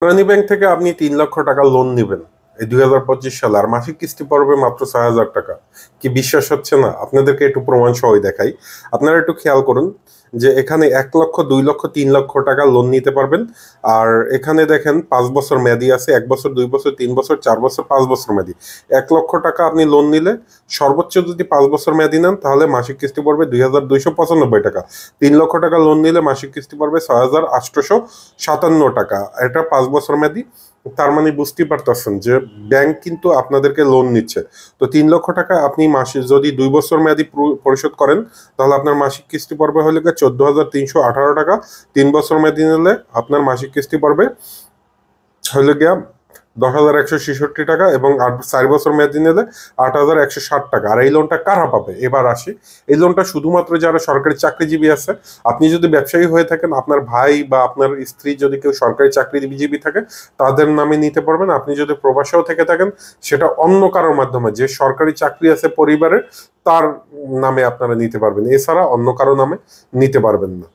প্রাণী ব্যাংক থেকে আপনি 3 লক্ষ টাকা লোন নিবেন এই 2025 সালে, আর মাসিক কিস্তি পড়বে মাত্র 6,000 টাকা। কি বিশ্বাস হচ্ছে না? আপনাদেরকে একটু প্রমাণ সহ দেখাই। আপনারা একটু খেয়াল করুন যে এখানে 1 লক্ষ, 2 লক্ষ, 3 লক্ষ টাকা লোন নিতে পারবেন। আর এখানে দেখেন 5 বছর মেয়াদি আছে, 1 বছর, 2 বছর, 3 বছর, 4 বছর, 5 বছর মেয়াদি। 1 লক্ষ টাকা আপনি লোন নিলে সর্বোচ্চ যদি 5 বছর মেয়াদি নেন তাহলে মাসিক কিস্তি পড়বে 2,295 টাকা। 3 লক্ষ টাকা লোন নিলে মাসিক কিস্তি পড়বে 6,857 টাকা। এটা 5 বছর মেয়াদি। তার মানে বুঝতেই পারতেছেন যে ব্যাংক কিন্তু আপনাদেরকে লোন নিচ্ছে। তো 3 লক্ষ টাকা আপনি মাসে যদি 2 বছর মেয়াদি পরিশোধ করেন তাহলে আপনার মাসিক কিস্তি পড়বে হলে 14,318 টাকা। 3 বছর মেয়াদি নিলে আপনার মাসিক কিস্তি পড়বে হলে গিয়া 10,166 টাকা, এবং 4 বছর মেয়াদি নিলে 8,160 টাকা। আর এই লোনটা কারা পাবে এবার আসি। এই লোনটা শুধুমাত্র যারা সরকারি চাকরিজীবী আছে। আপনি যদি ব্যবসায়ী হয়ে থাকেন, আপনার ভাই বা আপনার স্ত্রী যদি কেউ সরকারি চাকরিজীবী থাকে তাদের নামে নিতে পারবেন। আপনি যদি প্রবাসেও থেকে থাকেন সেটা অন্য কারোর মাধ্যমে, যে সরকারি চাকরি আছে পরিবারের, তার নামে আপনারা নিতে পারবেন, এছাড়া অন্য কারো নামে নিতে পারবেন না।